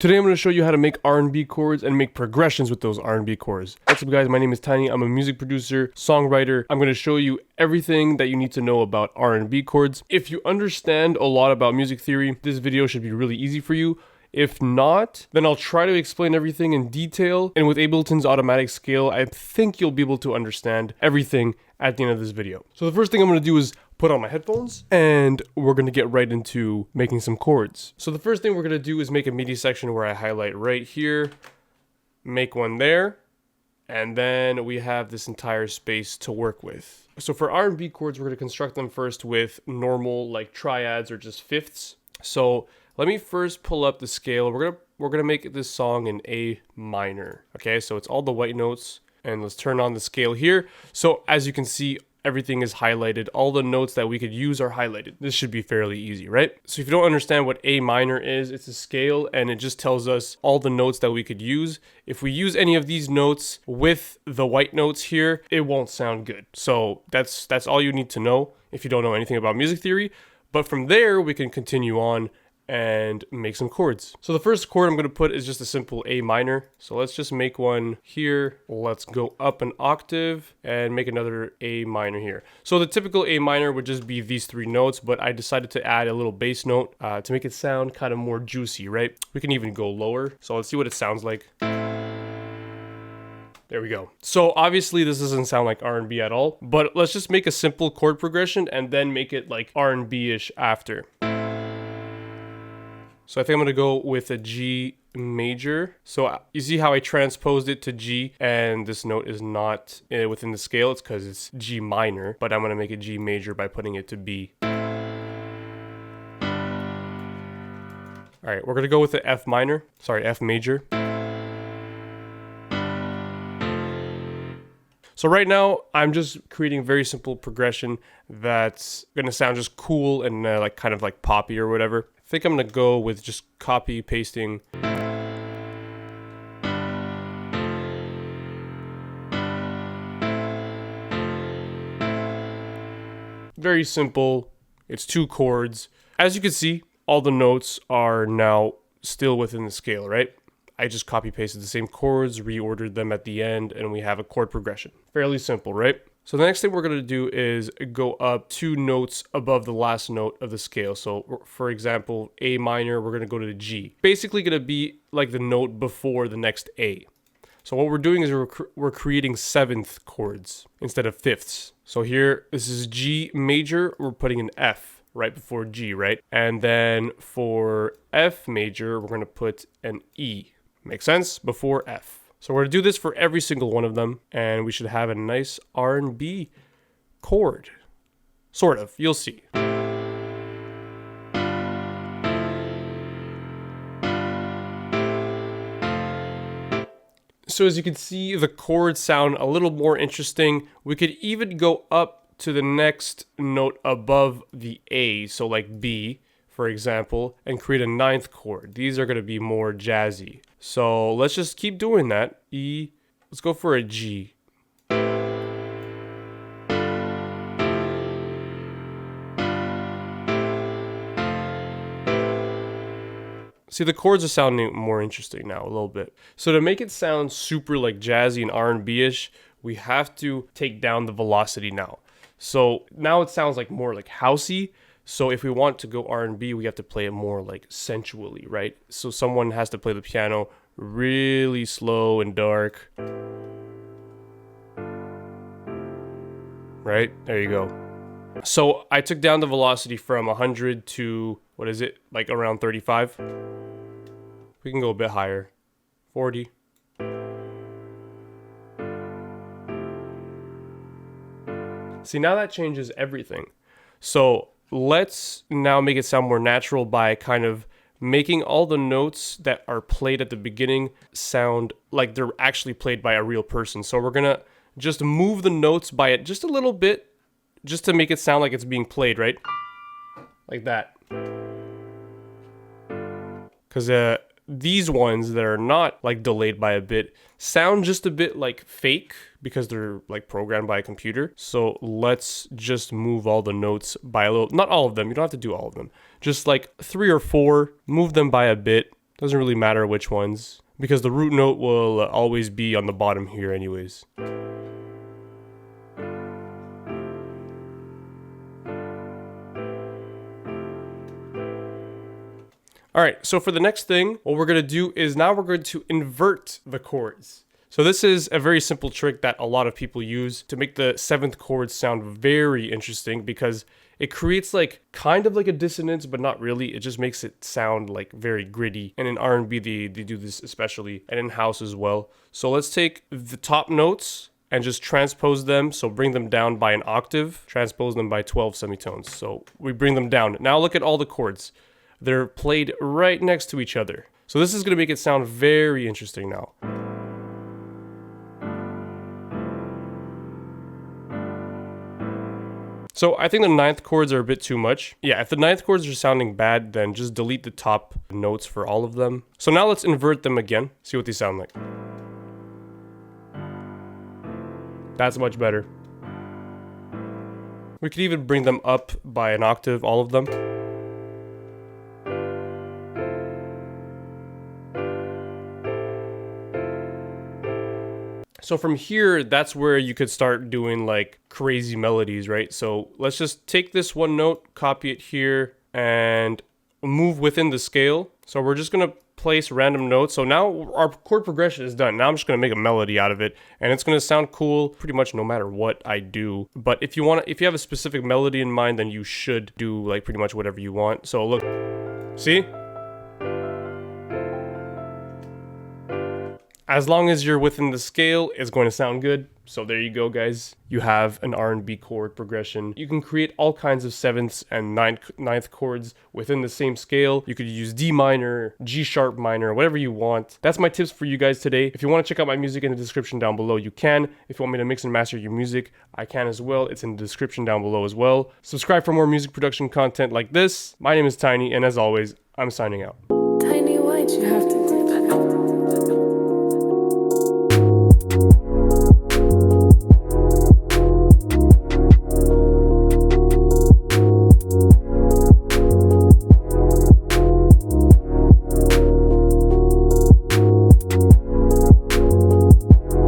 Today I'm going to show you how to make R&B chords and make progressions with those R&B chords. What's up guys, my name is Tiny, I'm a music producer, songwriter. I'm going to show you everything that you need to know about R&B chords. If you understand a lot about music theory, this video should be really easy for you. If not, then I'll try to explain everything in detail, and with Ableton's automatic scale, I think you'll be able to understand everything at the end of this video. So the first thing I'm going to do is put on my headphones, and we're going to get right into making some chords. So the first thing we're going to do is make a MIDI section where I highlight right here, make one there, and then we have this entire space to work with. So for R&B chords, we're going to construct them first with normal like triads or just fifths. So let me first pull up the scale. We're gonna make this song in A minor. Okay, so it's all the white notes, and let's turn on the scale here. So as you can see, everything is highlighted. All the notes that we could use are highlighted. This should be fairly easy, right? So if you don't understand what A minor is, it's a scale and it just tells us all the notes that we could use. If we use any of these notes with the white notes here, it won't sound good. So that's all you need to know if you don't know anything about music theory. But from there, we can continue on and make some chords. So the first chord I'm going to put is just a simple A minor. So let's just make one here. Let's go up an octave and make another A minor here. So the typical A minor would just be these three notes, but I decided to add a little bass note to make it sound kind of more juicy, right? We can even go lower. So let's see what it sounds like. There we go. So obviously this doesn't sound like R&B at all, but let's just make a simple chord progression and then make it like R&B-ish after. So I think I'm gonna go with a G major. So you see how I transposed it to G, and this note is not within the scale. It's because it's G minor, but I'm gonna make it G major by putting it to B. All right, we're gonna go with the F major. So right now, I'm just creating a very simple progression that's gonna sound just cool and like kind of like poppy or whatever. I think I'm gonna go with just copy pasting. Very simple. It's two chords. As you can see, all the notes are now still within the scale, right? I just copy pasted the same chords, reordered them at the end, and we have a chord progression. Fairly simple, right? So the next thing we're going to do is go up two notes above the last note of the scale. So for example, A minor, we're going to go to the G. Basically going to be like the note before the next A. So what we're doing is we're creating seventh chords instead of fifths. So here, this is G major, we're putting an F right before G, right? And then for F major, we're going to put an E. Make sense? Before F. So we're going to do this for every single one of them, and we should have a nice R&B chord. Sort of. You'll see. So as you can see, the chords sound a little more interesting. We could even go up to the next note above the A, so like B, for example, and create a ninth chord. These are going to be more jazzy. So let's just keep doing that. E, let's go for a G. See, the chords are sounding more interesting now a little bit. So to make it sound super like jazzy and R&B-ish, we have to take down the velocity now. So now it sounds like more like housey. So if we want to go R&B, we have to play it more like sensually, right? So someone has to play the piano really slow and dark. Right? There you go. So I took down the velocity from 100 to, what is it? Like around 35. We can go a bit higher. 40. See, now that changes everything. So let's now make it sound more natural by kind of making all the notes that are played at the beginning sound like they're actually played by a real person. So we're gonna just move the notes by it just a little bit, just to make it sound like it's being played, right? Like that. Because these ones that are not like delayed by a bit sound just a bit like fake because they're like programmed by a computer. So let's just move all the notes by a little, not all of them, you don't have to do all of them, just like 3 or 4, move them by a bit Doesn't really matter which ones, because the root note will always be on the bottom here anyways. Alright, so for the next thing, what we're going to do is now we're going to invert the chords. So this is a very simple trick that a lot of people use to make the 7th chord sound very interesting, because it creates like kind of like a dissonance, but not really. It just makes it sound like very gritty. And in R&B, they do this especially, and in house as well. So let's take the top notes and just transpose them. So bring them down by an octave, transpose them by 12 semitones. So we bring them down. Now look at all the chords. They're played right next to each other. So this is going to make it sound very interesting now. So I think the 9th chords are a bit too much. Yeah, if the 9th chords are sounding bad, then just delete the top notes for all of them. So now let's invert them again, see what they sound like. That's much better. We could even bring them up by an octave, all of them. So from here, that's where you could start doing like crazy melodies, right? So let's just take this one note, copy it here, and move within the scale. So we're just gonna place random notes. So now our chord progression is done. Now I'm just gonna make a melody out of it, and it's gonna sound cool pretty much no matter what I do. But if you have a specific melody in mind, then you should do like pretty much whatever you want. So look, see? As long as you're within the scale, it's going to sound good. So there you go, guys. You have an R&B chord progression. You can create all kinds of 7th and 9th chords within the same scale. You could use D minor, G sharp minor, whatever you want. That's my tips for you guys today. If you want to check out my music in the description down below, you can. If you want me to mix and master your music, I can as well. It's in the description down below as well. Subscribe for more music production content like this. My name is Tiny, and as always, I'm signing out. Tiny, why'd you have to do